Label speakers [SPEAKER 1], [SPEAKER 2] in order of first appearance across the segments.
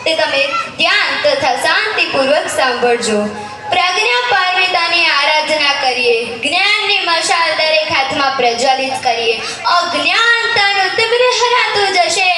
[SPEAKER 1] તે તમે ધ્યાન તથા શાંતિપૂર્વક સાંભળજો। પ્રજ્ઞા પારમિતાની આરાધના કરીએ, જ્ઞાનની મશાલ દરેક હાથમાં પ્રજ્વલિત કરીએ। અજ્ઞાનતાનું તીવ્ર હરાતું જશે,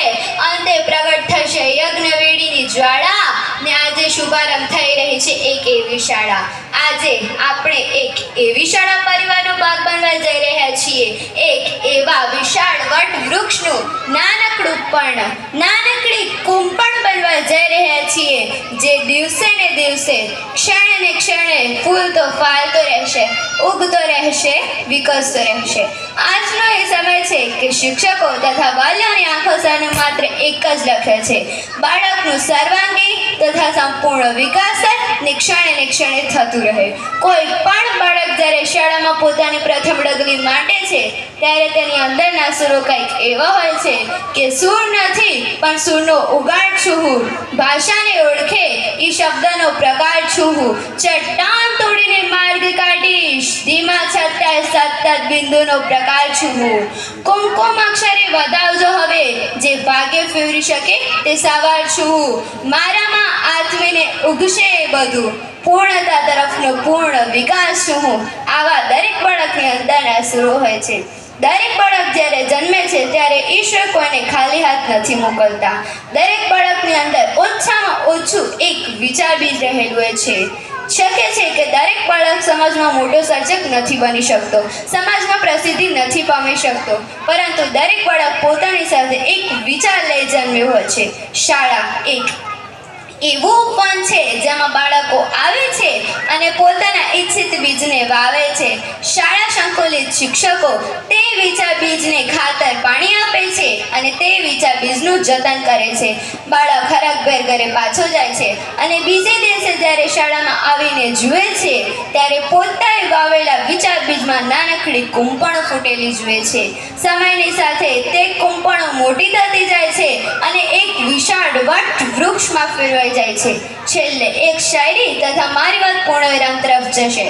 [SPEAKER 1] અંતે પ્રગટ થશે યજ્ઞવેદીની જ્વાળા। ને આજે શુભારંભ થઈ રહી છે એક એવી શાળા। આજે આપણે એક એવી શાળા પરિવારનો ભાગ બનવા જઈ રહ્યા છીએ। એક એવા વિશાળ વટ વૃક્ષનું નાનકડું પણ નાનકડી કુંપણ બનવા જઈ રહ્યા છીએ, જે દિવસે ને દિવસે ક્ષણે ને ક્ષણે ફૂલતો ફાલતો રહેશે, ઉગતો રહેશે, વિકસતો રહેશે। આજનો એ સમય છે કે શિક્ષકો તથા વાલીઓની આંખો સામે માત્ર એક જ લખે છે, બાળકનું સર્વાંગી તથા સંપૂર્ણ વિકાસ ને ક્ષણે થતું રહે। કોઈ પણ બાળક જ્યારે શાળામાં પોતાની પ્રથમ ડગલી માંડે છે ત્યારે તેની અંદરના સુરો કંઈક એવા હોય છે કે સૂર નથી પણ સૂરનો ઉગાડ છું હું, ભાષાને ઓળખે એ શબ્દનો પ્રકાર છું હું, ચટ્ટાન તોડીને માર્ગ કાઢીશ, ધીમા છતાં સતત બિંદુનો પ્રકાર છું હું। કુમકુમ અક્ષરે વધાવજો હવે, જે ભાગ્ય ફેરવી શકે તે સવાર છું હું, મારામાં આત્મીને ઉગશે એ બધું, પૂર્ણતા તરફનો પૂર્ણ વિકાસ છું હું। આવા દરેક બાળકની અંદરના સુરો હોય છે। દરેક બાળક જ્યારે જન્મે છે ત્યારે ઈશ્વર કોઈને ખાલી હાથ નથી મોકલતા। દરેક બાળકની અંદર ઓછામાં ઓછું એક વિચાર બીજ રહેલું હોય છે। શક્ય છે કે દરેક બાળક સમાજમાં મોટો સર્જક નથી બની શકતો, સમાજમાં પ્રસિદ્ધિ નથી પામી શકતો, પરંતુ દરેક બાળક પોતાની સાથે એક વિચાર લઈ જન્મ્યો હોય છે। શાળા એક એવું પણ છે જેમાં બાળકો આવે છે અને પોતાના ઈચ્છિત બીજને વાવે છે। શાળા સંકુલિત શિક્ષકો તે વિચાર બીજને ખાતર પાણી આપે છે અને તે વિચાર બીજનું જતન કરે છે। બાળક હરખભેર ઘરે પાછો જાય છે અને બીજે દિવસે જ્યારે શાળામાં આવીને જુએ છે ત્યારે પોતાએ વાવેલા વિચાર બીજમાં નાનકડી કુંપણો ફૂટેલી જુએ છે। સમયની સાથે તે કુંપણો મોટી થતી જાય છે અને એક વિશાળ વટ વૃક્ષમાં ફેરવાઈ જાય છે। છેલ્લે એક શાયરી તથા મારી વાત પૂર્ણ વિરામ તરફ જશે।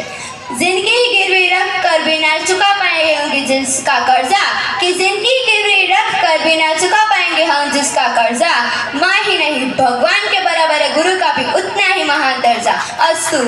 [SPEAKER 1] जिंदगी गिरवी रख कर भी ना चुका पाएंगे हम जिसका कर्जा, कि जिंदगी गिरवी रख कर भी ना चुका पाएंगे हम जिसका कर्जा, माँ ही नहीं भगवान के बराबर है गुरु का भी उतना ही महान दर्जा। अस्तु।